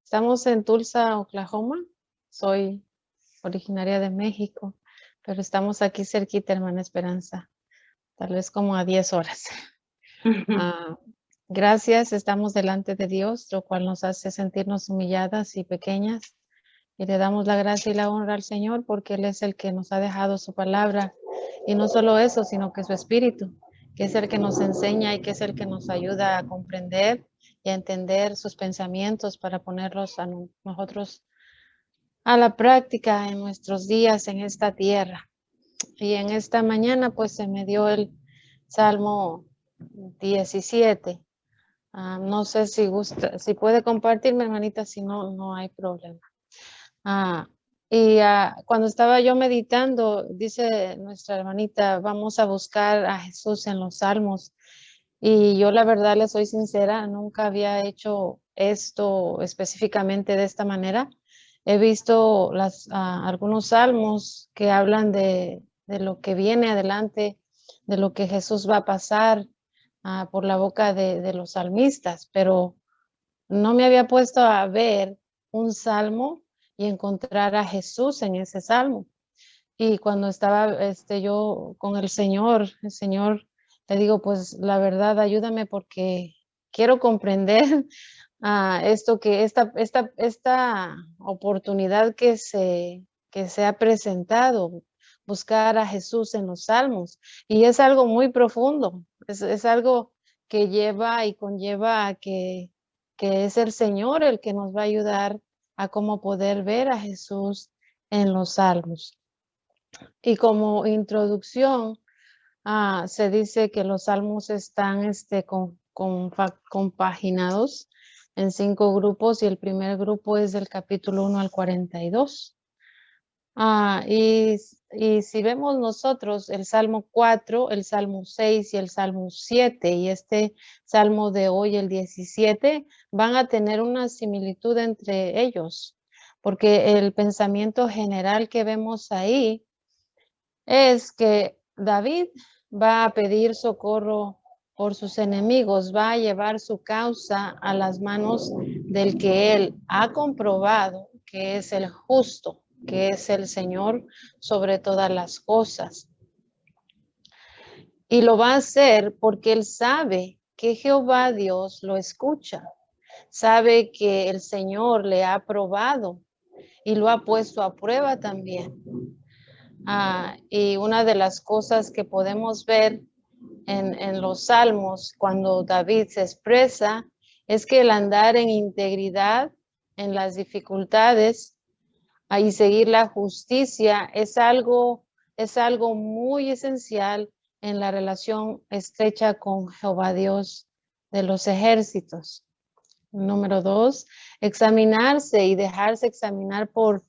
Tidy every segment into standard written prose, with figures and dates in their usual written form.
Estamos en Tulsa, Oklahoma. Soy originaria de México, pero estamos aquí cerquita, hermana Esperanza, tal vez como a 10 horas. Ah, gracias, estamos delante de Dios, lo cual nos hace sentirnos humilladas y pequeñas. Y le damos la gracia y la honra al Señor porque Él es el que nos ha dejado su palabra. Y no solo eso, sino que su espíritu, que es el que nos enseña y que es el que nos ayuda a comprender y a entender sus pensamientos para ponerlos a nosotros a la práctica en nuestros días en esta tierra. Y en esta mañana pues se me dio el Salmo 17. No sé si gusta, si puede compartirme, hermanita, si no, no hay problema. Ah, cuando estaba yo meditando, dice nuestra hermanita, vamos a buscar a Jesús en los salmos. Y yo la verdad le soy sincera, nunca había hecho esto específicamente de esta manera. He visto algunos salmos que hablan de lo que viene adelante, de lo que Jesús va a pasar por la boca de los salmistas, pero no me había puesto a ver un salmo y encontrar a Jesús en ese salmo. Y cuando estaba yo con el Señor le digo, pues la verdad, ayúdame porque quiero comprender esto que esta oportunidad que se ha presentado, buscar a Jesús en los salmos. Y es algo muy profundo, es algo que lleva y conlleva a que es el Señor el que nos va a ayudar a cómo poder ver a Jesús en los salmos. Y como introducción, se dice que los salmos están compaginados en 5 grupos y el primer grupo es del capítulo 1 al 42. Y si vemos nosotros el Salmo 4, el Salmo 6 y el Salmo 7 y este Salmo de hoy, el 17, van a tener una similitud entre ellos, porque el pensamiento general que vemos ahí es que David va a pedir socorro por sus enemigos, va a llevar su causa a las manos del que él ha comprobado que es el justo, que es el Señor sobre todas las cosas. Y lo va a hacer porque él sabe que Jehová Dios lo escucha, sabe que el Señor le ha probado y lo ha puesto a prueba también. Y una de las cosas que podemos ver en los salmos cuando David se expresa es que el andar en integridad en las dificultades y seguir la justicia es algo muy esencial en la relación estrecha con Jehová Dios de los ejércitos. Número 2, examinarse y dejarse examinar por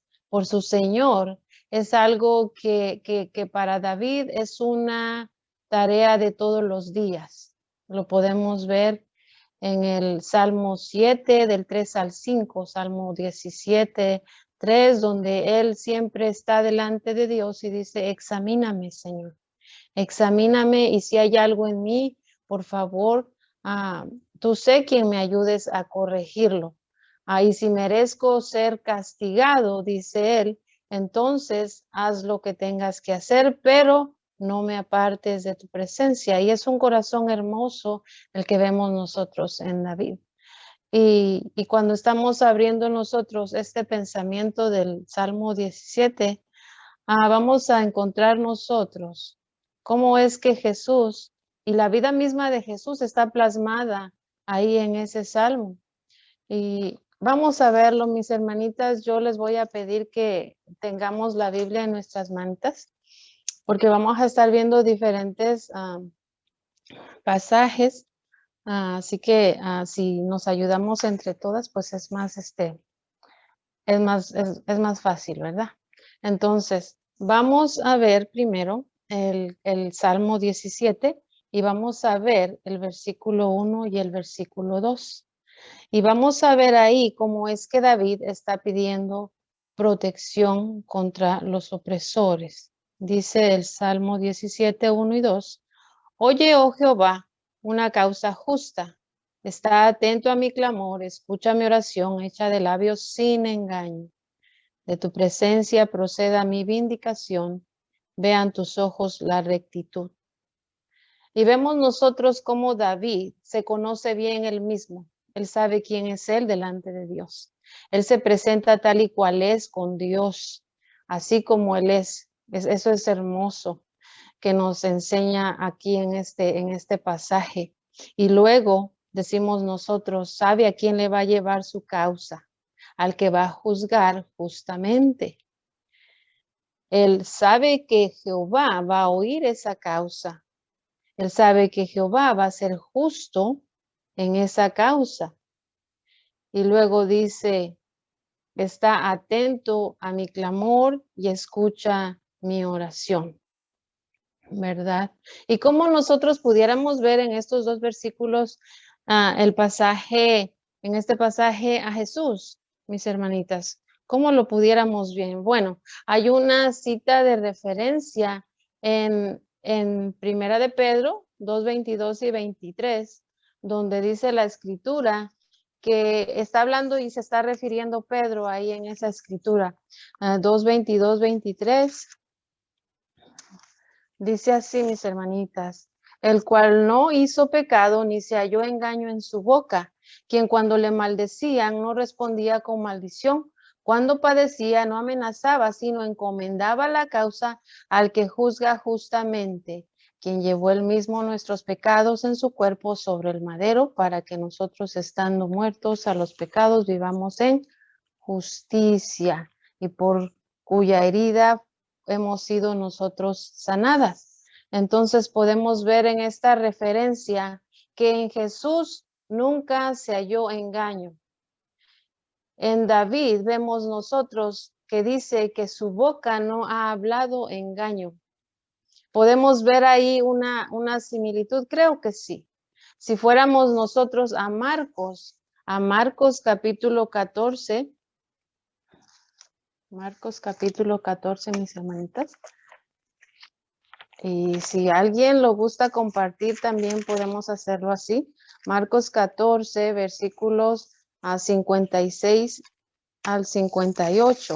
su Señor es algo que para David es una tarea de todos los días. Lo podemos ver en el Salmo 7, del 3 al 5, Salmo 17, 3, donde él siempre está delante de Dios y dice, examíname, Señor, examíname y si hay algo en mí, por favor, tú sé quien me ayudes a corregirlo. Y si merezco ser castigado, dice él, entonces haz lo que tengas que hacer, pero no me apartes de tu presencia. Y es un corazón hermoso el que vemos nosotros en David. Y cuando estamos abriendo nosotros este pensamiento del Salmo 17, vamos a encontrar nosotros cómo es que Jesús y la vida misma de Jesús está plasmada ahí en ese salmo. Y vamos a verlo, mis hermanitas. Yo les voy a pedir que tengamos la Biblia en nuestras manitas, porque vamos a estar viendo diferentes pasajes. Así que si nos ayudamos entre todas, pues es más, es más fácil, ¿verdad? Entonces, vamos a ver primero el Salmo 17 y vamos a ver el versículo 1 y el versículo 2. Y vamos a ver ahí cómo es que David está pidiendo protección contra los opresores. Dice el Salmo 17, 1 y 2. Oye, oh Jehová, una causa justa. Está atento a mi clamor, escucha mi oración hecha de labios sin engaño. De tu presencia proceda mi vindicación, vean tus ojos la rectitud. Y vemos nosotros cómo David se conoce bien él mismo. Él sabe quién es él delante de Dios. Él se presenta tal y cual es con Dios, así como él es. Eso es hermoso que nos enseña aquí en este pasaje. Y luego decimos nosotros, sabe a quién le va a llevar su causa, al que va a juzgar justamente. Él sabe que Jehová va a oír esa causa. Él sabe que Jehová va a ser justo en esa causa. Y luego dice, está atento a mi clamor y escucha mi oración. ¿Verdad? Y cómo nosotros pudiéramos ver en estos dos versículos el pasaje, en este pasaje a Jesús, mis hermanitas, ¿cómo lo pudiéramos ver? Bueno, hay una cita de referencia en Primera de Pedro 2:22 y 23, donde dice la escritura que está hablando y se está refiriendo Pedro ahí en esa escritura, 2:22, 23. Dice así, mis hermanitas, el cual no hizo pecado ni se halló engaño en su boca, quien cuando le maldecían no respondía con maldición, cuando padecía no amenazaba, sino encomendaba la causa al que juzga justamente, quien llevó él mismo nuestros pecados en su cuerpo sobre el madero, para que nosotros estando muertos a los pecados vivamos en justicia, y por cuya herida hemos sido nosotros sanadas. Entonces podemos ver en esta referencia que en Jesús nunca se halló engaño. En David vemos nosotros que dice que su boca no ha hablado engaño. ¿Podemos ver ahí una similitud? Creo que sí. Si fuéramos nosotros a Marcos capítulo 14, Marcos capítulo 14, mis hermanitas. Y si alguien lo gusta compartir, también podemos hacerlo así. Marcos 14, versículos 56 al 58.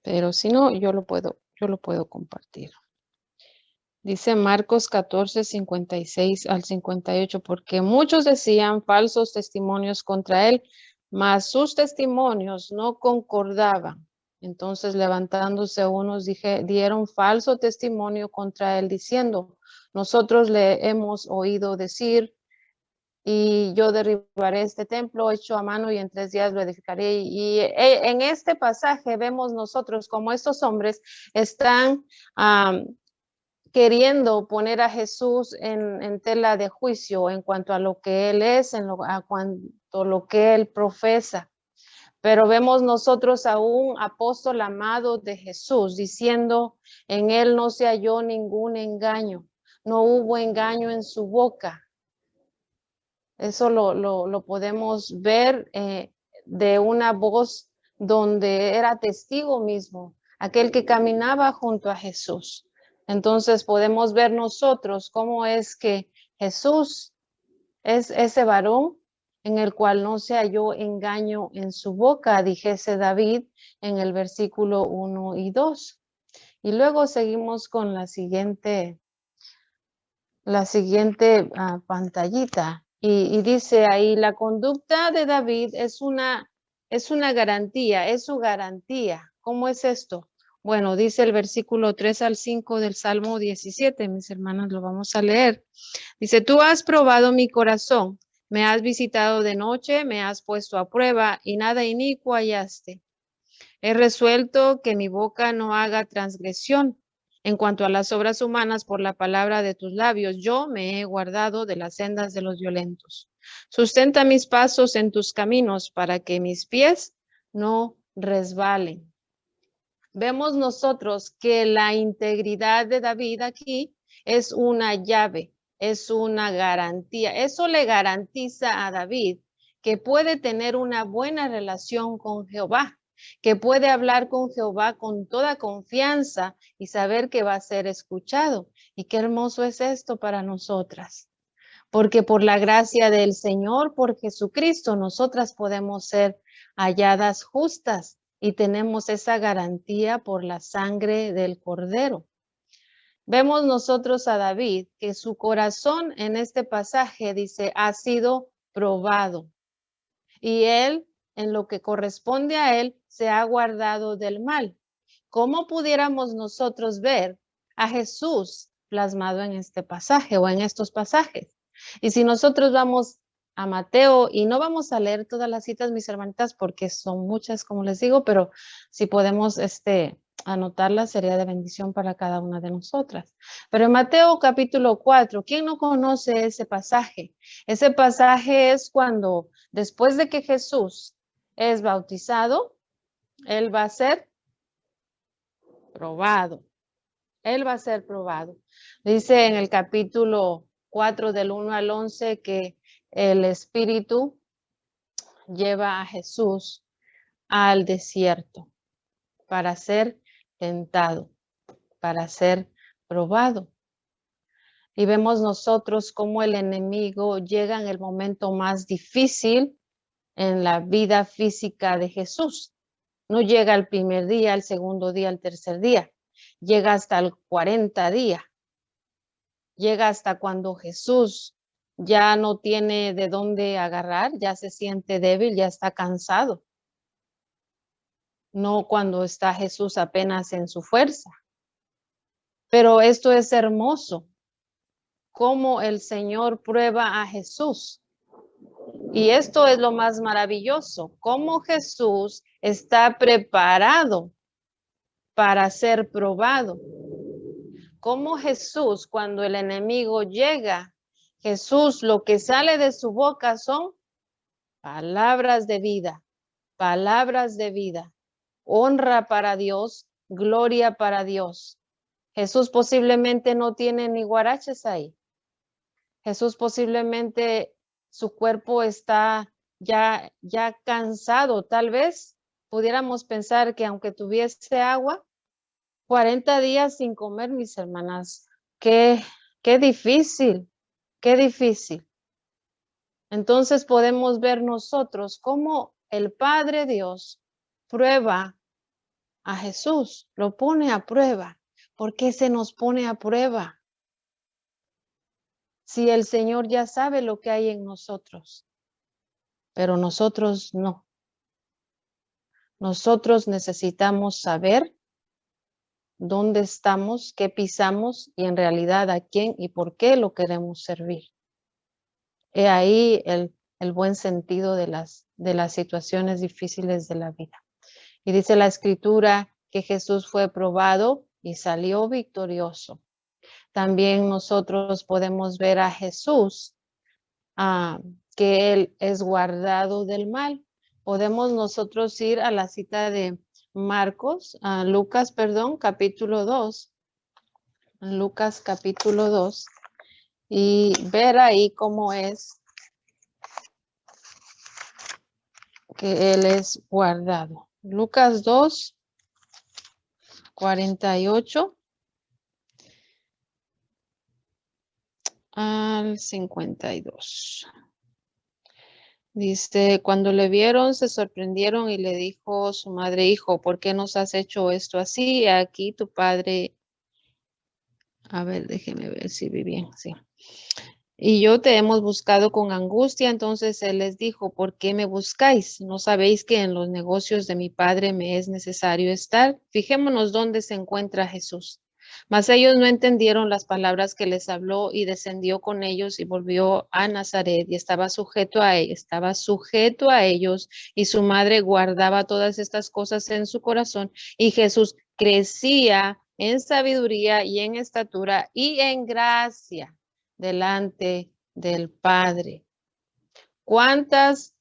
Pero si no, yo lo puedo compartir. Dice Marcos 14, 56 al 58, porque muchos decían falsos testimonios contra él, mas sus testimonios no concordaban. Entonces levantándose unos dieron falso testimonio contra él, diciendo, nosotros le hemos oído decir, y yo derribaré este templo hecho a mano y en 3 días lo edificaré. Y en este pasaje vemos nosotros como estos hombres están queriendo poner a Jesús en tela de juicio en cuanto a lo que él es, a cuanto a lo que él profesa. Pero vemos nosotros a un apóstol amado de Jesús diciendo, en él no se halló ningún engaño, no hubo engaño en su boca. Eso lo podemos ver de una voz donde era testigo mismo, aquel que caminaba junto a Jesús. Entonces podemos ver nosotros cómo es que Jesús es ese varón en el cual no se halló engaño en su boca, dijese David en el versículo 1 y 2. Y luego seguimos con la siguiente pantallita. Y dice ahí, la conducta de David es una garantía, es su garantía. ¿Cómo es esto? Bueno, dice el versículo 3 al 5 del Salmo 17, mis hermanas, lo vamos a leer. Dice, tú has probado mi corazón, me has visitado de noche, me has puesto a prueba y nada inicuo hallaste. He resuelto que mi boca no haga transgresión. En cuanto a las obras humanas, por la palabra de tus labios, yo me he guardado de las sendas de los violentos. Sustenta mis pasos en tus caminos para que mis pies no resbalen. Vemos nosotros que la integridad de David aquí es una llave, es una garantía. Eso le garantiza a David que puede tener una buena relación con Jehová. que puede hablar con Jehová con toda confianza y saber que va a ser escuchado. Y qué hermoso es esto para nosotras. Porque por la gracia del Señor, por Jesucristo, nosotras podemos ser halladas justas y tenemos esa garantía por la sangre del Cordero. Vemos nosotros a David que su corazón en este pasaje dice ha sido probado y él en lo que corresponde a él se ha guardado del mal. ¿Cómo pudiéramos nosotros ver a Jesús plasmado en este pasaje o en estos pasajes? Y si nosotros vamos a Mateo, y no vamos a leer todas las citas, mis hermanitas, porque son muchas, como les digo, pero si podemos anotarlas, sería de bendición para cada una de nosotras. Pero en Mateo capítulo 4, ¿quién no conoce ese pasaje? Ese pasaje es cuando, después de que Jesús es bautizado, él va a ser probado. Él va a ser probado. Dice en el capítulo 4 del 1 al 11 que el Espíritu lleva a Jesús al desierto para ser tentado, para ser probado. Y vemos nosotros cómo el enemigo llega en el momento más difícil en la vida física de Jesús. No llega el primer día, el segundo día, el tercer día. Llega hasta el 40 día. Llega hasta cuando Jesús ya no tiene de dónde agarrar, ya se siente débil, ya está cansado. No cuando está Jesús apenas en su fuerza. Pero esto es hermoso, cómo el Señor prueba a Jesús. Y esto es lo más maravilloso, cómo Jesús está preparado para ser probado. Cómo Jesús, cuando el enemigo llega, Jesús, lo que sale de su boca son palabras de vida, palabras de vida, honra para Dios, gloria para Dios. Jesús posiblemente no tiene ni guaraches ahí. Jesús posiblemente su cuerpo está ya cansado. Tal vez pudiéramos pensar que aunque tuviese agua, 40 días sin comer, mis hermanas, qué difícil, qué difícil. Entonces podemos ver nosotros cómo el Padre Dios prueba a Jesús, lo pone a prueba. ¿Por qué se nos pone a prueba? Si el Señor ya sabe lo que hay en nosotros, pero nosotros no. Nosotros necesitamos saber dónde estamos, qué pisamos y en realidad a quién y por qué lo queremos servir. He ahí el buen sentido de las situaciones difíciles de la vida. Y dice la Escritura que Jesús fue probado y salió victorioso. También nosotros podemos ver a Jesús, que Él es guardado del mal. Podemos nosotros ir a la cita de Lucas, capítulo 2. Lucas capítulo 2. Y ver ahí cómo es que Él es guardado. Lucas 2, 48 al 52. Dice, cuando le vieron, se sorprendieron y le dijo su madre, hijo, ¿por qué nos has hecho esto así? Aquí tu padre, a ver, déjeme ver si vi bien, sí. Y yo te hemos buscado con angustia. Entonces él les dijo, ¿por qué me buscáis? ¿No sabéis que en los negocios de mi padre me es necesario estar? Fijémonos dónde se encuentra Jesús. Mas ellos no entendieron las palabras que les habló y descendió con ellos y volvió a Nazaret y estaba sujeto a ellos y su madre guardaba todas estas cosas en su corazón y Jesús crecía en sabiduría y en estatura y en gracia delante del Padre. ¿Cuántas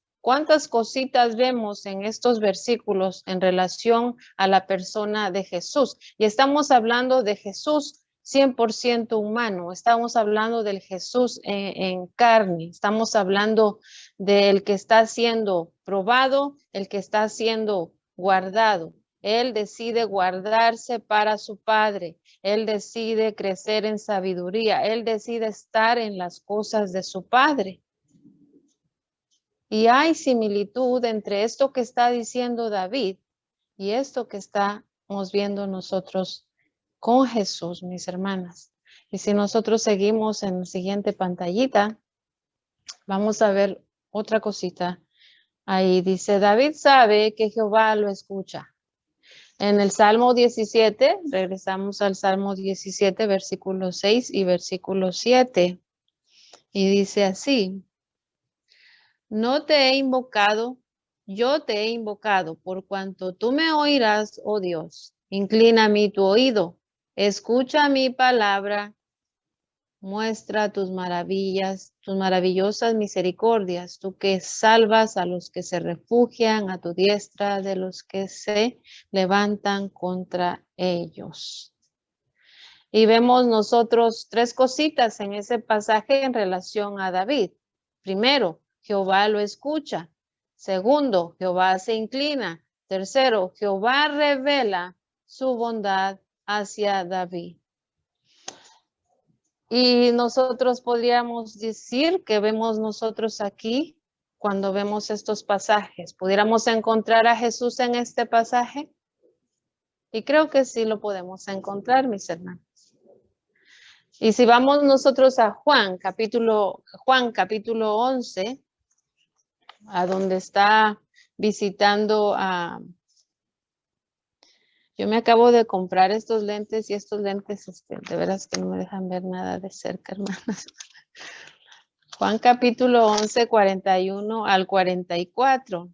cositas vemos en estos versículos en relación a la persona de Jesús? Y estamos hablando de Jesús 100% humano, estamos hablando del Jesús en carne, estamos hablando del que está siendo probado, el que está siendo guardado. Él decide guardarse para su Padre. Él decide crecer en sabiduría. Él decide estar en las cosas de su Padre. Y hay similitud entre esto que está diciendo David y esto que estamos viendo nosotros con Jesús, mis hermanas. Y si nosotros seguimos en la siguiente pantallita, vamos a ver otra cosita. Ahí dice, David sabe que Jehová lo escucha. En el Salmo 17, regresamos al Salmo 17, versículo 6 y versículo 7. Y dice así, no te he invocado, yo te he invocado, por cuanto tú me oirás, oh Dios. Inclina a mí tu oído, escucha mi palabra, muestra tus maravillas, tus maravillosas misericordias, tú que salvas a los que se refugian a tu diestra, de los que se levantan contra ellos. Y vemos nosotros tres cositas en ese pasaje en relación a David. Primero, Jehová lo escucha. Segundo, Jehová se inclina. Tercero, Jehová revela su bondad hacia David. Y nosotros podríamos decir que vemos nosotros aquí cuando vemos estos pasajes. ¿Pudiéramos encontrar a Jesús en este pasaje? Y creo que sí lo podemos encontrar, mis hermanos. Y si vamos nosotros a Juan capítulo 11, a donde está visitando a... Yo me acabo de comprar estos lentes y estos lentes de veras que no me dejan ver nada de cerca, hermanas. Juan capítulo 11, 41 al 44.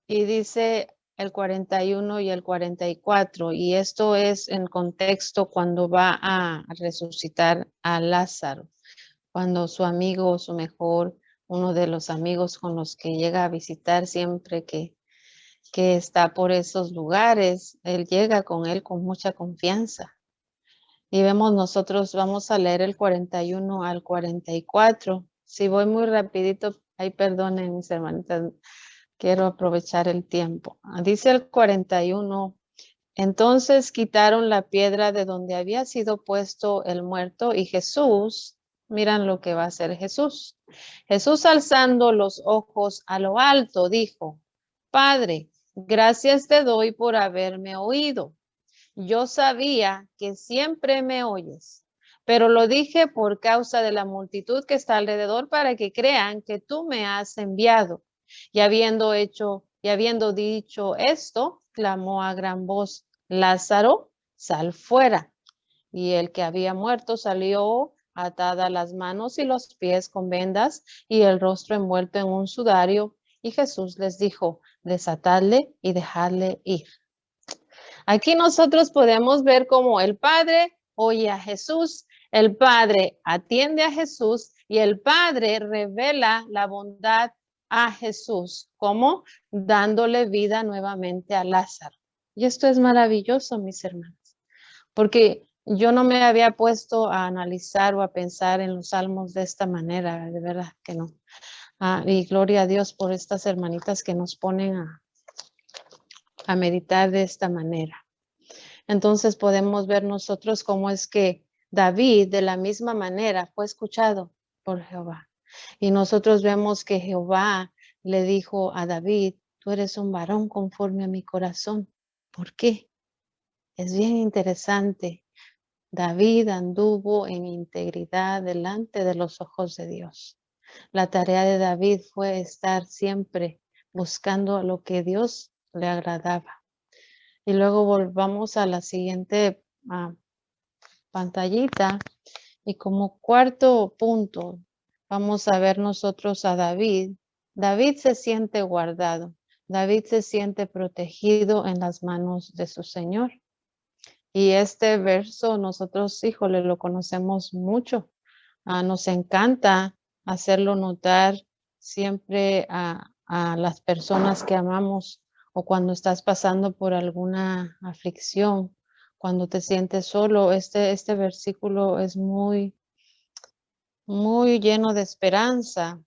Y dice el 41 y el 44. Y esto es en contexto cuando va a resucitar a Lázaro. Cuando su amigo, su mejor, uno de los amigos con los que llega a visitar siempre que está por esos lugares, él llega con él con mucha confianza. Y vemos nosotros, vamos a leer el 41 al 44. Si voy muy rapidito, ahí perdonen mis hermanitas, quiero aprovechar el tiempo. Dice el 41, entonces quitaron la piedra de donde había sido puesto el muerto y Jesús, miran lo que va a hacer Jesús. Jesús alzando los ojos a lo alto dijo, Padre, gracias te doy por haberme oído. Yo sabía que siempre me oyes, pero lo dije por causa de la multitud que está alrededor para que crean que tú me has enviado. Y habiendo dicho esto, clamó a gran voz, Lázaro, sal fuera. Y el que había muerto salió atada las manos y los pies con vendas y el rostro envuelto en un sudario. Y Jesús les dijo, desatadle y dejadle ir. Aquí nosotros podemos ver cómo el Padre oye a Jesús, el Padre atiende a Jesús y el Padre revela la bondad a Jesús, como dándole vida nuevamente a Lázaro. Y esto es maravilloso, mis hermanos, porque yo no me había puesto a analizar o a pensar en los salmos de esta manera, de verdad que no. Y gloria a Dios por estas hermanitas que nos ponen a meditar de esta manera. Entonces podemos ver nosotros cómo es que David de la misma manera fue escuchado por Jehová. Y nosotros vemos que Jehová le dijo a David, tú eres un varón conforme a mi corazón. ¿Por qué? Es bien interesante. David anduvo en integridad delante de los ojos de Dios. La tarea de David fue estar siempre buscando lo que Dios le agradaba. Y luego volvamos a la siguiente pantallita. Y como cuarto punto, vamos a ver nosotros a David. David se siente guardado. David se siente protegido en las manos de su Señor. Y este verso nosotros, híjole, lo conocemos mucho. Nos encanta hacerlo notar siempre a las personas que amamos o cuando estás pasando por alguna aflicción, cuando te sientes solo. Este versículo es muy, muy lleno de esperanza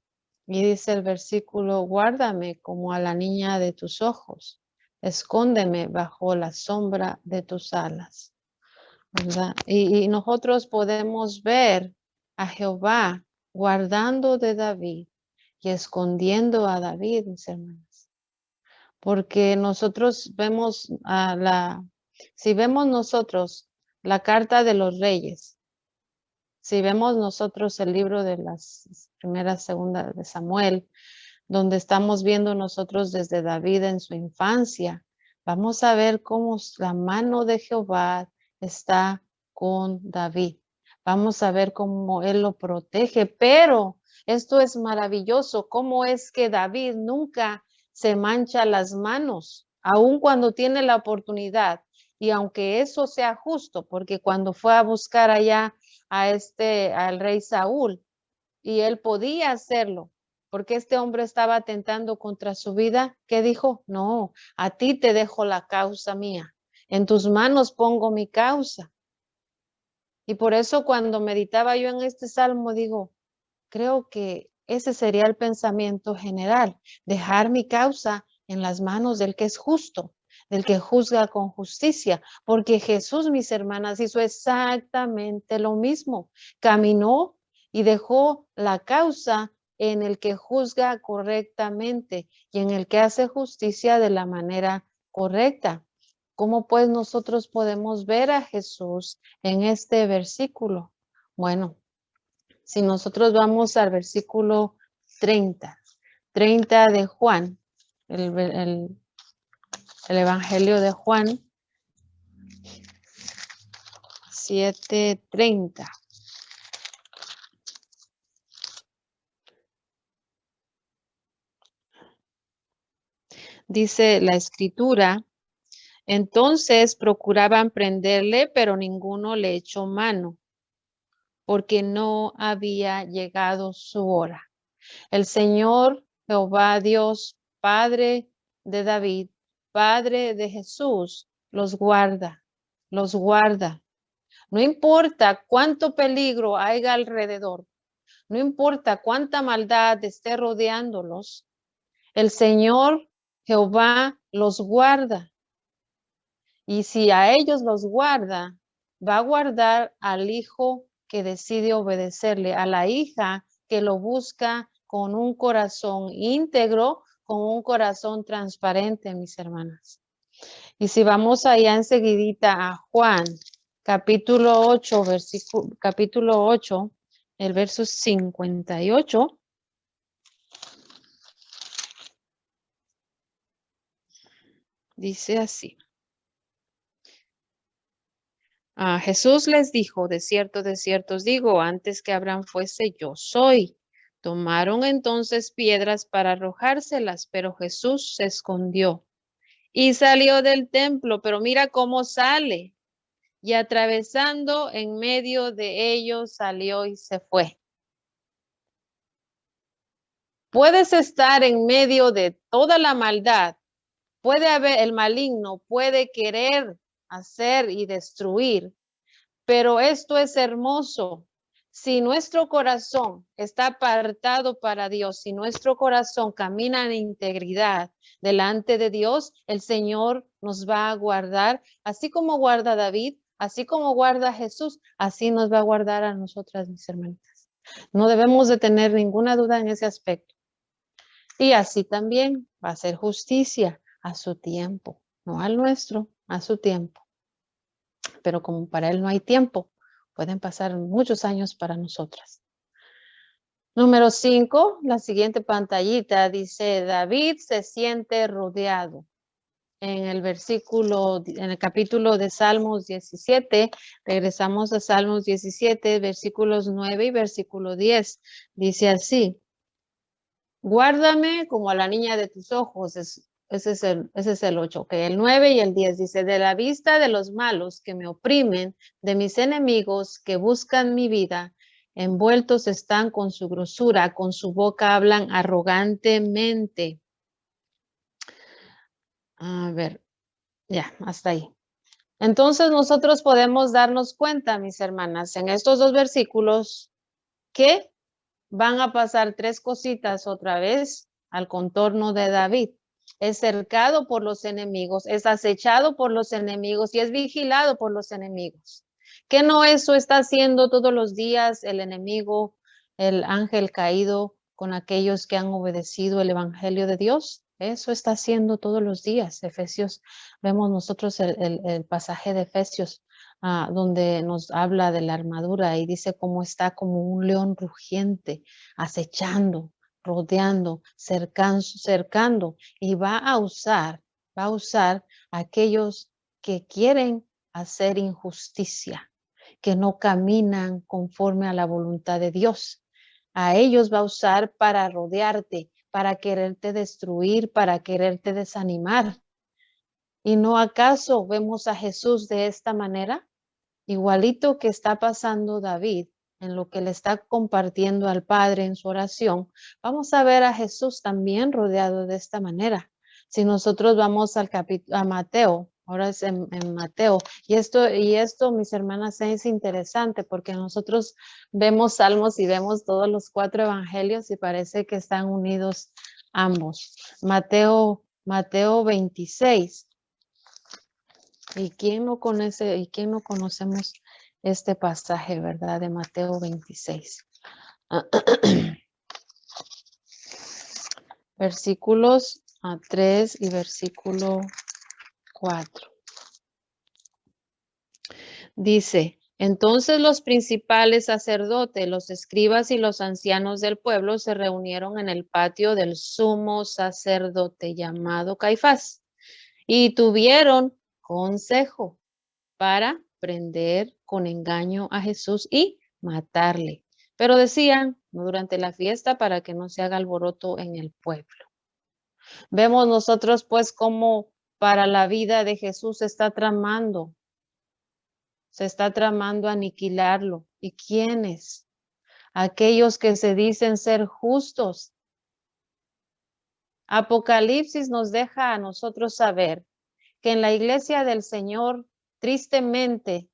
Y dice el versículo, guárdame como a la niña de tus ojos, escóndeme bajo la sombra de tus alas, ¿verdad? Y nosotros podemos ver a Jehová guardando de David y escondiendo a David, mis hermanos. Porque nosotros vemos si vemos nosotros la carta de los reyes, si vemos nosotros el libro de las primeras, segunda de Samuel, donde estamos viendo nosotros desde David en su infancia, vamos a ver cómo la mano de Jehová está con David. Vamos a ver cómo él lo protege, pero esto es maravilloso, cómo es que David nunca se mancha las manos, aun cuando tiene la oportunidad. Y aunque eso sea justo, porque cuando fue a buscar allá al rey Saúl, y él podía hacerlo, porque este hombre estaba atentando contra su vida, ¿qué dijo? No, a ti te dejo la causa mía, en tus manos pongo mi causa. Y por eso cuando meditaba yo en este salmo, digo, creo que ese sería el pensamiento general, dejar mi causa en las manos del que es justo, del que juzga con justicia, porque Jesús, mis hermanas, hizo exactamente lo mismo. Caminó y dejó la causa en el que juzga correctamente y en el que hace justicia de la manera correcta. ¿Cómo pues nosotros podemos ver a Jesús en este versículo? Bueno, si nosotros vamos al versículo 30 de Juan, el Evangelio de Juan 7:30. Dice la escritura, entonces procuraban prenderle, pero ninguno le echó mano, porque no había llegado su hora. El Señor Jehová Dios, Padre de David, Padre de Jesús, los guarda, los guarda. No importa cuánto peligro haya alrededor, no importa cuánta maldad esté rodeándolos, el Señor Jehová los guarda. Y si a ellos los guarda, va a guardar al hijo que decide obedecerle, a la hija que lo busca con un corazón íntegro, con un corazón transparente, mis hermanas. Y si vamos allá enseguidita a Juan, capítulo 8, el verso 58, dice así. Jesús les dijo, de cierto os digo, antes que Abraham fuese, yo soy. Tomaron entonces piedras para arrojárselas, pero Jesús se escondió y salió del templo, pero mira cómo sale. Y atravesando en medio de ellos salió y se fue. Puedes estar en medio de toda la maldad. Puede haber, el maligno puede querer hacer y destruir, pero esto es hermoso. Si nuestro corazón está apartado para Dios, si nuestro corazón camina en integridad delante de Dios, el Señor nos va a guardar, así como guarda a David, así como guarda a Jesús, así nos va a guardar a nosotras, mis hermanitas. No debemos de tener ninguna duda en ese aspecto. Y así también va a ser justicia a su tiempo, no al nuestro, a su tiempo. Pero como para él no hay tiempo, pueden pasar muchos años para nosotras. Número 5, la siguiente pantallita dice, David se siente rodeado. En el capítulo de Salmos 17, regresamos a Salmos 17, versículos 9 y versículo 10. Dice así, guárdame como a la niña de tus ojos. Ese es el 8. Okay. El 9 y el 10 dice, de la vista de los malos que me oprimen, de mis enemigos que buscan mi vida, envueltos están con su grosura, con su boca hablan arrogantemente. A ver, ya, hasta ahí. Entonces nosotros podemos darnos cuenta, mis hermanas, en estos dos versículos, que van a pasar 3 cositas otra vez al contorno de David. Es cercado por los enemigos, es acechado por los enemigos y es vigilado por los enemigos. ¿Qué no eso está haciendo todos los días el enemigo, el ángel caído con aquellos que han obedecido el evangelio de Dios? Eso está haciendo todos los días. Efesios, vemos nosotros el pasaje de Efesios donde nos habla de la armadura y dice cómo está como un león rugiente, acechando, rodeando, cercando y va a usar a aquellos que quieren hacer injusticia, que no caminan conforme a la voluntad de Dios. A ellos va a usar para rodearte, para quererte destruir, para quererte desanimar. ¿Y no acaso vemos a Jesús de esta manera? Igualito que está pasando David en lo que le está compartiendo al Padre en su oración, vamos a ver a Jesús también rodeado de esta manera. Si nosotros vamos al a Mateo, ahora es en Mateo, y esto, mis hermanas, es interesante porque nosotros vemos Salmos y vemos todos los 4 evangelios y parece que están unidos ambos. Mateo 26. ¿Y quién no conoce y quién no conocemos este pasaje, verdad, de Mateo 26? Versículos 3 y versículo 4. Dice, entonces los principales sacerdotes, los escribas y los ancianos del pueblo se reunieron en el patio del sumo sacerdote llamado Caifás y tuvieron consejo para prender con engaño a Jesús y matarle. Pero decían, no durante la fiesta, para que no se haga alboroto en el pueblo. Vemos nosotros pues cómo para la vida de Jesús se está tramando aniquilarlo. ¿Y quiénes? Aquellos que se dicen ser justos. Apocalipsis nos deja a nosotros saber que en la iglesia del Señor, tristemente,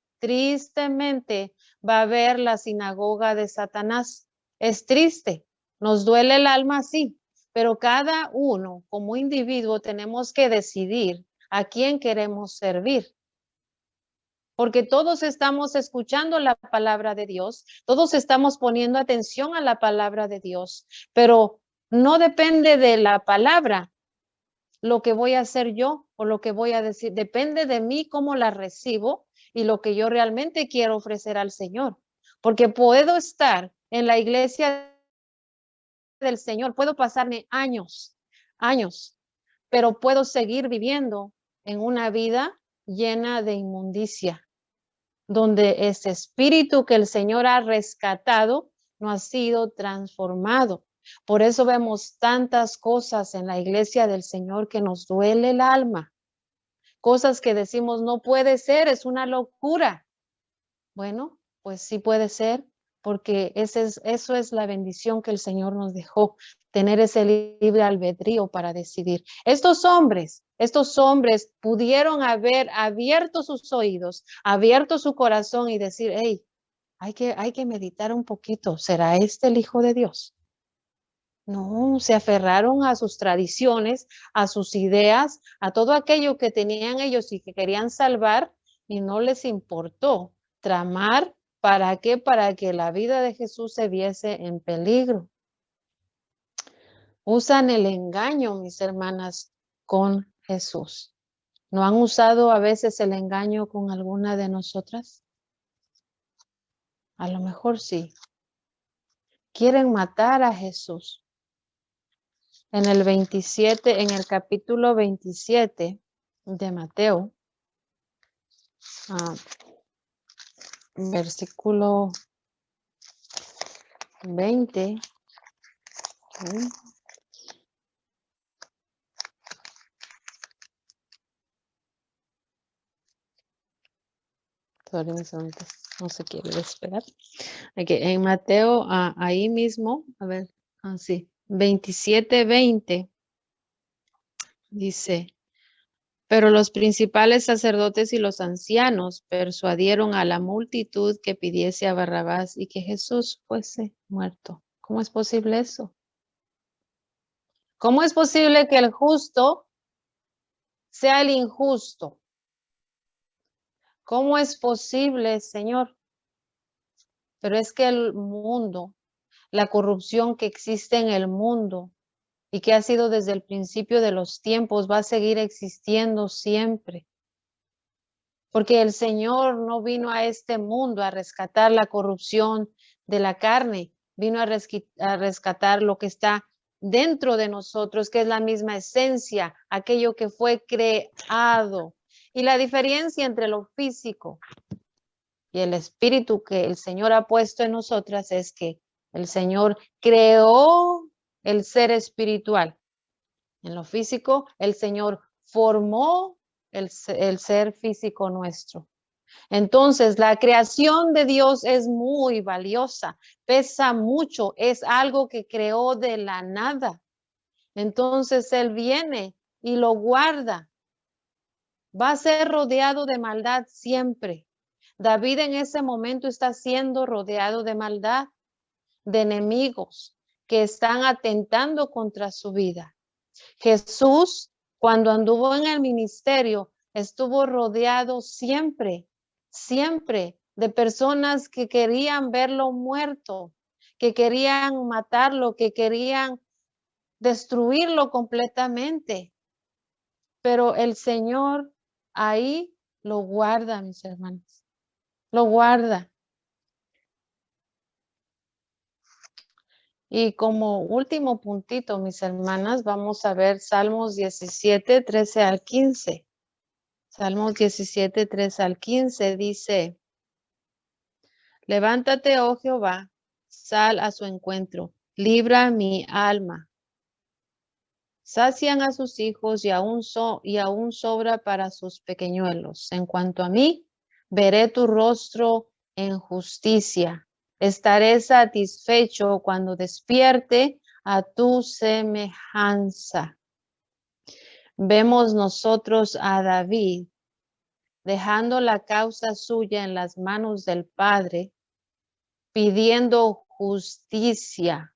va a haber la sinagoga de Satanás. Es triste, nos duele el alma, sí, pero cada uno como individuo tenemos que decidir a quién queremos servir. Porque todos estamos escuchando la palabra de Dios, todos estamos poniendo atención a la palabra de Dios, pero no depende de la palabra lo que voy a hacer yo o lo que voy a decir, depende de mí cómo la recibo y lo que yo realmente quiero ofrecer al Señor. Porque puedo estar en la iglesia del Señor, puedo pasarme años, pero puedo seguir viviendo en una vida llena de inmundicia, donde ese espíritu que el Señor ha rescatado no ha sido transformado. Por eso vemos tantas cosas en la iglesia del Señor que nos duele el alma. Cosas que decimos, no puede ser, es una locura. Bueno, pues sí puede ser, porque eso es la bendición que el Señor nos dejó, tener ese libre albedrío para decidir. Estos hombres pudieron haber abierto sus oídos, abierto su corazón y decir, hey, hay que meditar un poquito, ¿será este el Hijo de Dios? No, se aferraron a sus tradiciones, a sus ideas, a todo aquello que tenían ellos y que querían salvar y no les importó tramar. ¿Para qué? Para que la vida de Jesús se viese en peligro. Usan el engaño, mis hermanas, con Jesús. ¿No han usado a veces el engaño con alguna de nosotras? A lo mejor sí. Quieren matar a Jesús. En el capítulo 27 de Mateo, versículo 20. No se quiere esperar. Okay, en Mateo, ahí mismo, a ver, sí, 27:20 dice, pero los principales sacerdotes y los ancianos persuadieron a la multitud que pidiese a Barrabás y que Jesús fuese muerto. ¿Cómo es posible eso? ¿Cómo es posible que el justo sea el injusto? ¿Cómo es posible, Señor? Pero es que el mundo, la corrupción que existe en el mundo y que ha sido desde el principio de los tiempos, va a seguir existiendo siempre. Porque el Señor no vino a este mundo a rescatar la corrupción de la carne, vino a rescatar lo que está dentro de nosotros, que es la misma esencia, aquello que fue creado. Y la diferencia entre lo físico y el espíritu que el Señor ha puesto en nosotras es que el Señor creó el ser espiritual. En lo físico, el Señor formó el ser físico nuestro. Entonces, la creación de Dios es muy valiosa, pesa mucho, es algo que creó de la nada. Entonces, Él viene y lo guarda. Va a ser rodeado de maldad siempre. David en ese momento está siendo rodeado de maldad, de enemigos que están atentando contra su vida. Jesús, cuando anduvo en el ministerio, estuvo rodeado siempre de personas que querían verlo muerto, que querían matarlo, que querían destruirlo completamente. Pero el Señor ahí lo guarda, mis hermanos, lo guarda. Y como último puntito, mis hermanas, vamos a ver Salmos 17, 13 al 15. Salmos 17, 13 al 15 dice: levántate, oh Jehová, sal a su encuentro, libra mi alma. Sacian a sus hijos y aún sobra para sus pequeñuelos. En cuanto a mí, veré tu rostro en justicia. Estaré satisfecho cuando despierte a tu semejanza. Vemos nosotros a David dejando la causa suya en las manos del Padre, pidiendo justicia.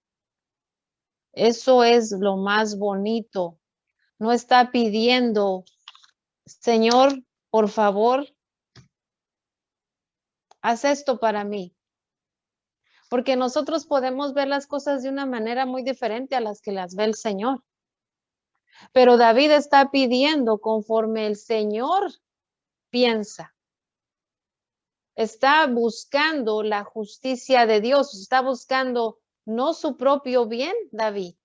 Eso es lo más bonito. No está pidiendo, Señor, por favor, haz esto para mí. Porque nosotros podemos ver las cosas de una manera muy diferente a las que las ve el Señor. Pero David está pidiendo conforme el Señor piensa. Está buscando la justicia de Dios, está buscando no su propio bien, David.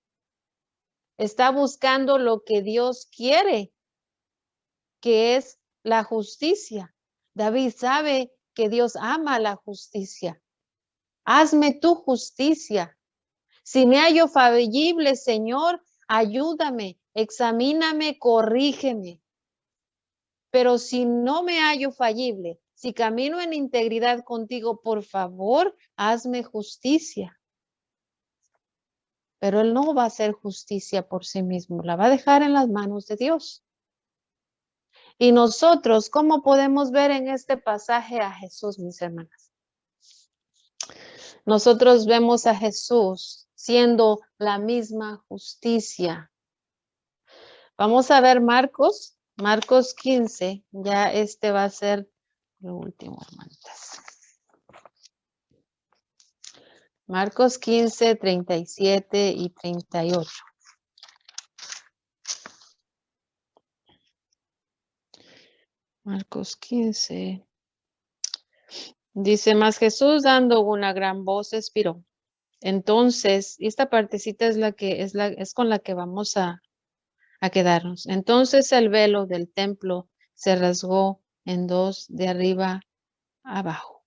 Está buscando lo que Dios quiere, que es la justicia. David sabe que Dios ama la justicia. Hazme tu justicia. Si me hallo falible, Señor, ayúdame, examíname, corrígeme. Pero si no me hallo falible, si camino en integridad contigo, por favor, hazme justicia. Pero él no va a hacer justicia por sí mismo, la va a dejar en las manos de Dios. Y nosotros, ¿cómo podemos ver en este pasaje a Jesús, mis hermanas? Nosotros vemos a Jesús siendo la misma justicia. Vamos a ver Marcos 15, ya este va a ser lo último, hermanitas. Marcos 15, 37 y 38. Marcos 15. Dice, mas Jesús dando una gran voz expiró. Entonces, esta partecita es con la que vamos a quedarnos. Entonces el velo del templo se rasgó en dos de arriba a abajo.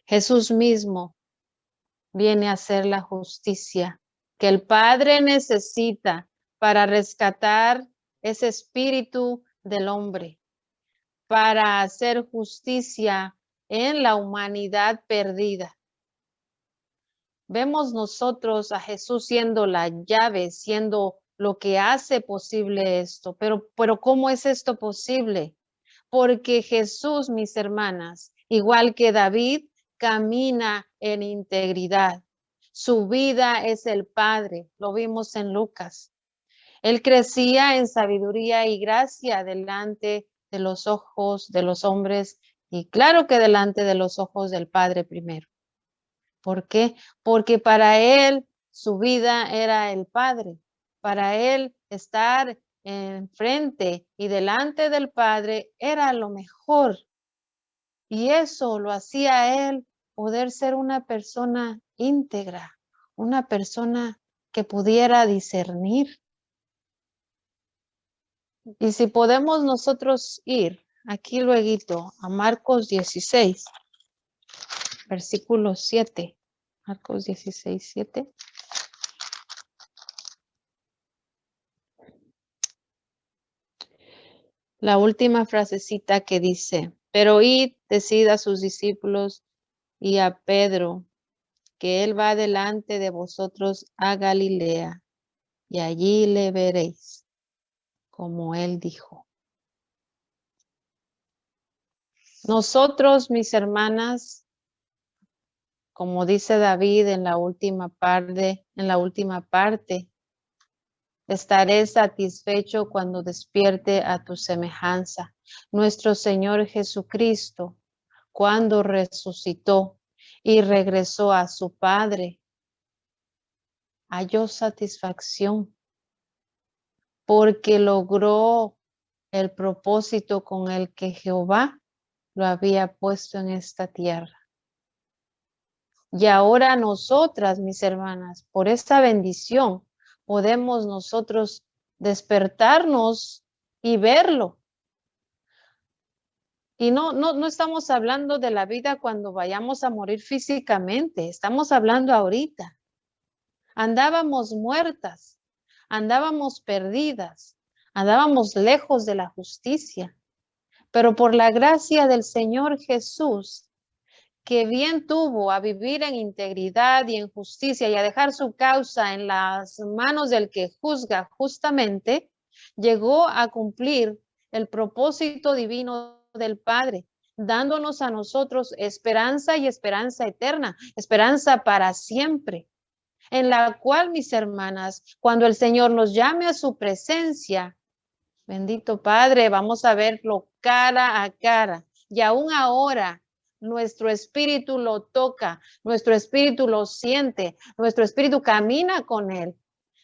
Jesús mismo viene a hacer la justicia que el Padre necesita para rescatar ese espíritu del hombre, para hacer justicia en la humanidad perdida. Vemos nosotros a Jesús siendo la llave, siendo lo que hace posible esto. Pero ¿cómo es esto posible? Porque Jesús, mis hermanas, igual que David, camina en integridad. Su vida es el Padre. Lo vimos en Lucas. Él crecía en sabiduría y gracia delante de los ojos de los hombres y claro que delante de los ojos del Padre primero. ¿Por qué? Porque para él su vida era el Padre. Para él estar enfrente y delante del Padre era lo mejor. Y eso lo hacía a él poder ser una persona íntegra, una persona que pudiera discernir. Y si podemos nosotros ir aquí luego a Marcos 16, versículo 7. Marcos 16, 7. La última frasecita que dice, pero id, decid a sus discípulos y a Pedro, que él va delante de vosotros a Galilea, y allí le veréis, como él dijo. Nosotros, mis hermanas, como dice David en la última parte, estaré satisfecho cuando despierte a tu semejanza. Nuestro Señor Jesucristo, cuando resucitó y regresó a su Padre, halló satisfacción porque logró el propósito con el que Jehová lo había puesto en esta tierra. Y ahora nosotras, mis hermanas, por esta bendición, podemos nosotros despertarnos y verlo. Y no estamos hablando de la vida cuando vayamos a morir físicamente, estamos hablando ahorita. Andábamos muertas, andábamos perdidas, andábamos lejos de la justicia, pero por la gracia del Señor Jesús, que bien tuvo a vivir en integridad y en justicia y a dejar su causa en las manos del que juzga justamente, llegó a cumplir el propósito divino del Padre, dándonos a nosotros esperanza y esperanza eterna, esperanza para siempre, en la cual, mis hermanas, cuando el Señor nos llame a su presencia, bendito Padre, vamos a verlo cara a cara y aún ahora nuestro espíritu lo toca, nuestro espíritu lo siente, nuestro espíritu camina con él.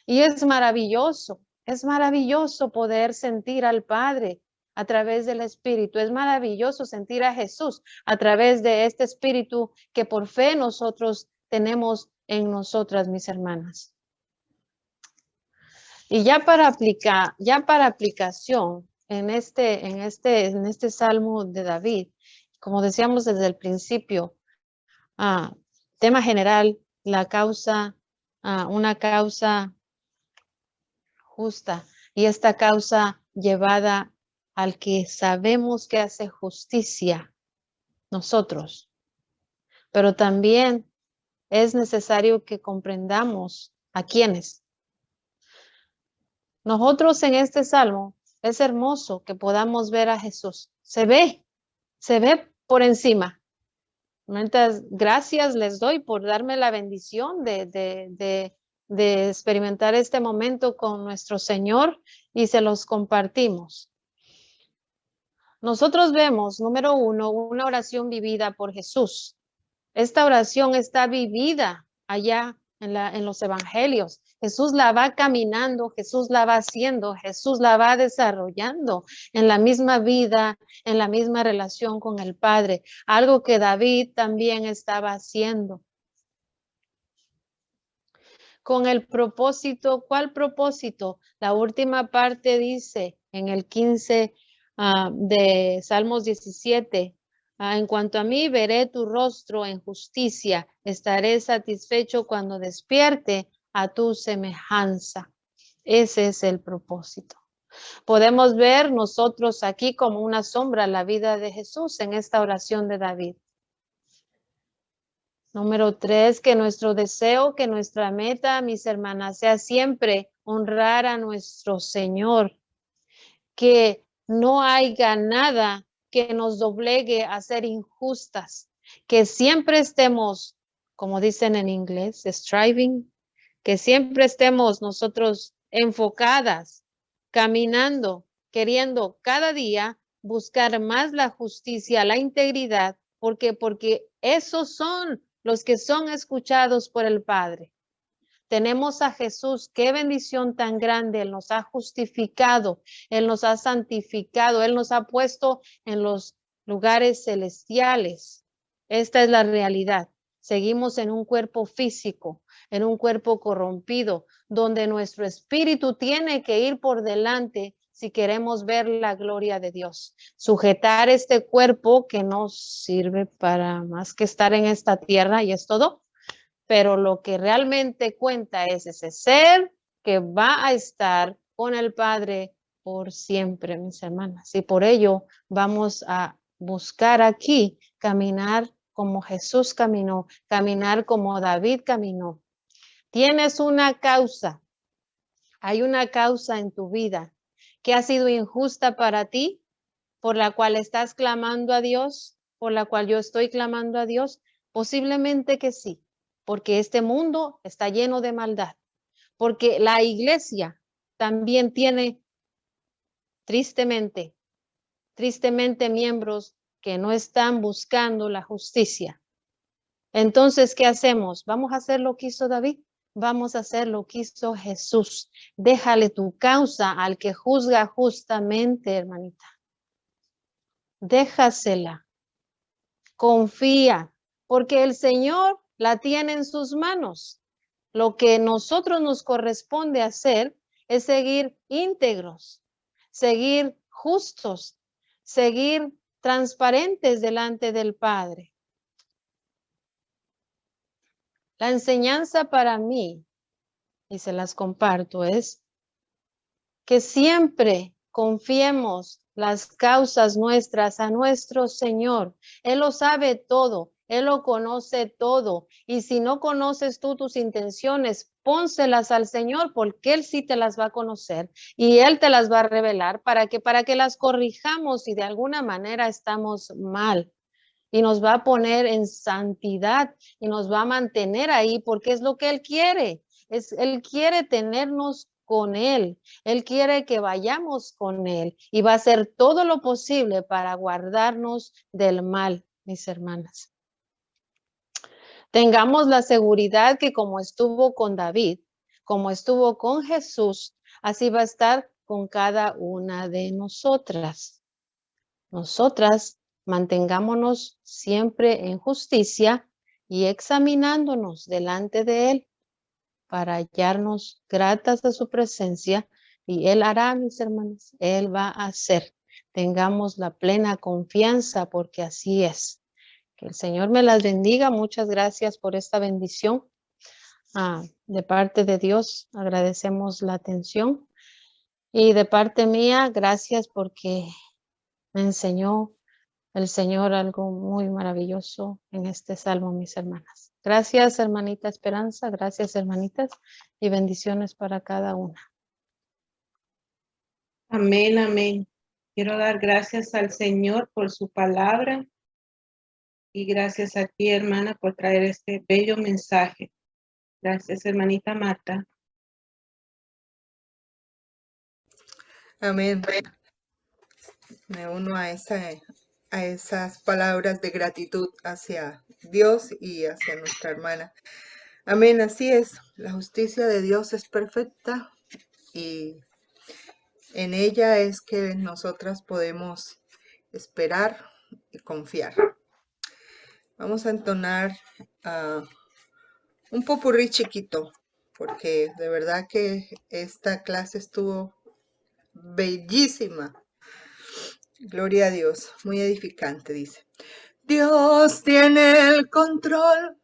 Y es maravilloso poder sentir al Padre a través del Espíritu. Es maravilloso sentir a Jesús a través de este Espíritu que por fe nosotros tenemos en nosotras, mis hermanas. Y ya para aplicación en este Salmo de David, como decíamos desde el principio, tema general, una causa justa y esta causa llevada al que sabemos que hace justicia, nosotros. Pero también es necesario que comprendamos a quiénes. Nosotros en este Salmo es hermoso que podamos ver a Jesús. Se ve por encima. Gracias les doy por darme la bendición de experimentar este momento con nuestro Señor y se los compartimos. Nosotros vemos, número 1, una oración vivida por Jesús. Esta oración está vivida allá en los evangelios. Jesús la va caminando, Jesús la va haciendo, Jesús la va desarrollando en la misma vida, en la misma relación con el Padre. Algo que David también estaba haciendo. Con el propósito, ¿cuál propósito? La última parte dice en el 15 de Salmos 17, en cuanto a mí, veré tu rostro en justicia, estaré satisfecho cuando despierte a tu semejanza. Ese es el propósito. Podemos ver nosotros aquí como una sombra la vida de Jesús en esta oración de David. Número 3, que nuestro deseo, que nuestra meta, mis hermanas, sea siempre honrar a nuestro Señor. Que no haya nada que nos doblegue a ser injustas. Que siempre estemos como dicen en inglés, striving, que siempre estemos nosotros enfocadas, caminando, queriendo cada día buscar más la justicia, la integridad, porque esos son los que son escuchados por el Padre. Tenemos a Jesús, qué bendición tan grande, Él nos ha justificado, Él nos ha santificado, Él nos ha puesto en los lugares celestiales. Esta es la realidad. Seguimos en un cuerpo físico, en un cuerpo corrompido, donde nuestro espíritu tiene que ir por delante si queremos ver la gloria de Dios. Sujetar este cuerpo que no sirve para más que estar en esta tierra y es todo, pero lo que realmente cuenta es ese ser que va a estar con el Padre por siempre, mis hermanas. Y por ello vamos a buscar aquí caminar como Jesús caminó, caminar como David caminó. Tienes una causa, hay una causa en tu vida que ha sido injusta para ti, por la cual estás clamando a Dios, por la cual yo estoy clamando a Dios. Posiblemente que sí, porque este mundo está lleno de maldad, porque la iglesia también tiene tristemente miembros que no están buscando la justicia. Entonces, ¿qué hacemos? Vamos a hacer lo que hizo David. Vamos a hacer lo que hizo Jesús. Déjale tu causa al que juzga justamente, hermanita. Déjasela. Confía, porque el Señor la tiene en sus manos. Lo que nosotros nos corresponde hacer es seguir íntegros, seguir justos, seguir transparentes delante del Padre. La enseñanza para mí, y se las comparto, es que siempre confiemos las causas nuestras a nuestro Señor. Él lo sabe todo, Él lo conoce todo. Y si no conoces tú tus intenciones, pónselas al Señor, porque Él sí te las va a conocer y Él te las va a revelar para que las corrijamos si de alguna manera estamos mal. Y nos va a poner en santidad y nos va a mantener ahí porque es lo que Él quiere. Él quiere tenernos con Él. Él quiere que vayamos con Él y va a hacer todo lo posible para guardarnos del mal, mis hermanas. Tengamos la seguridad que como estuvo con David, como estuvo con Jesús, así va a estar con cada una de nosotras. Nosotras mantengámonos siempre en justicia y examinándonos delante de Él para hallarnos gratas de su presencia, y Él hará, mis hermanos, Él va a hacer. Tengamos la plena confianza porque así es. Que el Señor me las bendiga. Muchas gracias por esta bendición. De parte de Dios, agradecemos la atención. Y de parte mía, gracias porque me enseñó el Señor algo muy maravilloso en este salmo, mis hermanas. Gracias, hermanita Esperanza. Gracias, hermanitas. Y bendiciones para cada una. Amén, amén. Quiero dar gracias al Señor por su palabra y gracias a ti, hermana, por traer este bello mensaje. Gracias, hermanita Marta. Amén. Me uno a esas palabras de gratitud hacia Dios y hacia nuestra hermana. Amén, así es. La justicia de Dios es perfecta y en ella es que nosotras podemos esperar y confiar. Vamos a entonar un popurrí chiquito, porque de verdad que esta clase estuvo bellísima. Gloria a Dios, muy edificante, dice. Dios tiene el control,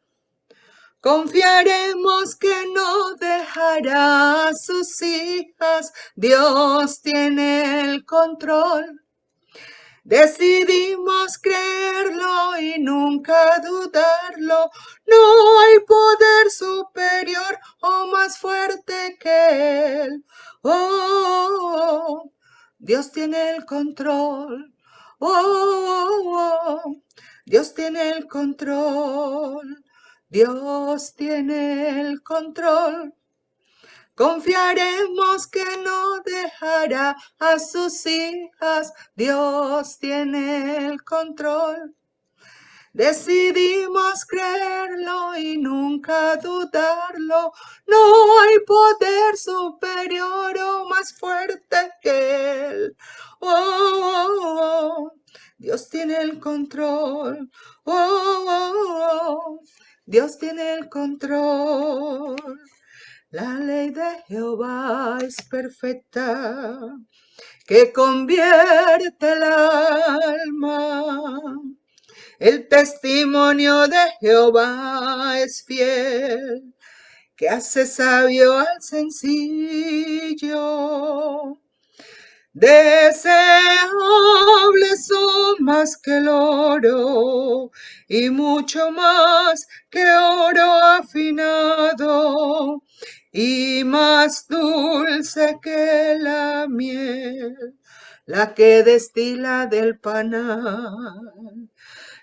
confiaremos que no dejará a sus hijas. Dios tiene el control. Decidimos creerlo y nunca dudarlo. No hay poder superior o más fuerte que Él. Oh, Dios tiene el control. Oh, Dios tiene el control. Dios tiene el control. Confiaremos que no dejará a sus hijas. Dios tiene el control. Decidimos creerlo y nunca dudarlo. No hay poder superior o más fuerte que Él. Oh, oh, oh. Dios tiene el control. Oh, oh, oh. Dios tiene el control. La ley de Jehová es perfecta, que convierte el alma. El testimonio de Jehová es fiel, que hace sabio al sencillo. Deseables son más que el oro, y mucho más que oro afinado, y más dulce que la miel, la que destila del panal.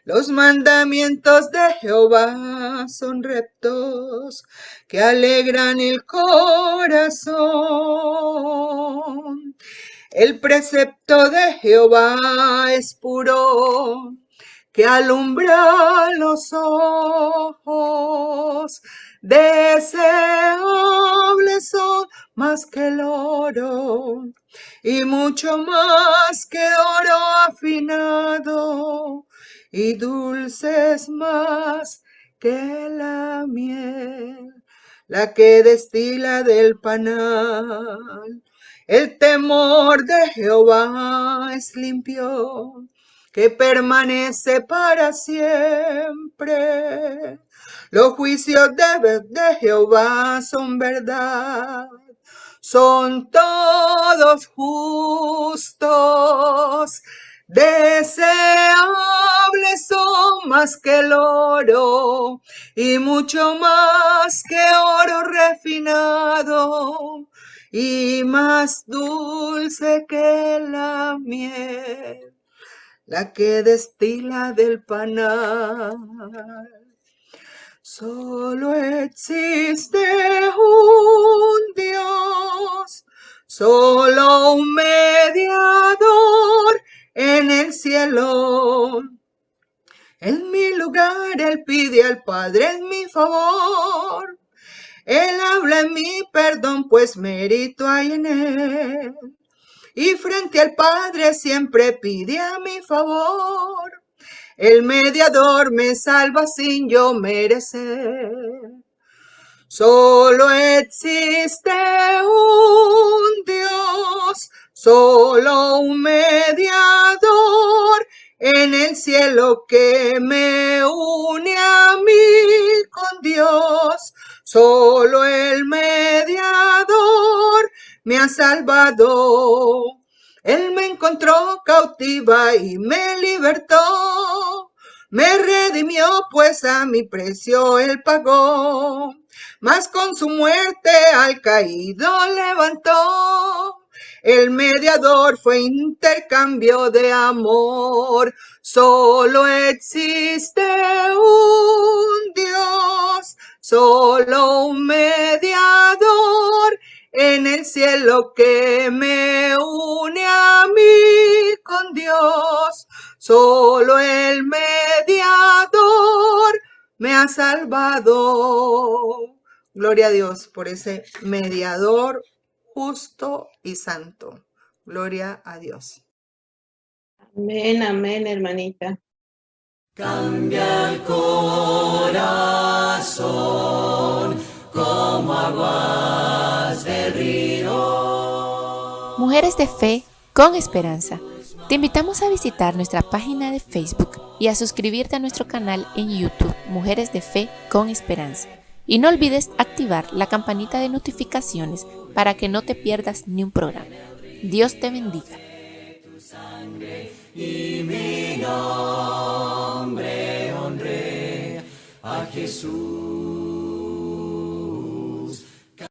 Los mandamientos de Jehová son rectos, que alegran el corazón. El precepto de Jehová es puro, que alumbra los ojos. Deseables son más que el oro, y mucho más que oro afinado, y dulces más que la miel, la que destila del panal. El temor de Jehová es limpio, que permanece para siempre. Los juicios de Jehová son verdad, son todos justos. Deseables son más que el oro, y mucho más que oro refinado, y más dulce que la miel, la que destila del panal. Solo existe un Dios, solo un mediador en el cielo. En mi lugar Él pide al Padre en mi favor. Él habla en mi perdón, pues mérito hay en Él. Y frente al Padre siempre pide a mi favor. El mediador me salva sin yo merecer. Solo existe un Dios, solo un mediador en el cielo que me une a mí con Dios. Solo el mediador me ha salvado. Él me encontró cautiva y me libertó. Me redimió, pues a mi precio Él pagó. Mas con su muerte al caído levantó. El mediador fue intercambio de amor. Solo existe un Dios, solo un mediador en el cielo que me une a mí con Dios. Solo el mediador me ha salvado. Gloria a Dios por ese mediador justo y santo. Gloria a Dios. Amén, amén, hermanita. Cambia el corazón como aguas del río. Mujeres de Fe con Esperanza. Te invitamos a visitar nuestra página de Facebook y a suscribirte a nuestro canal en YouTube, Mujeres de Fe con Esperanza. Y no olvides activar la campanita de notificaciones para que no te pierdas ni un programa. Dios te bendiga. Y mi nombre honré a Jesús.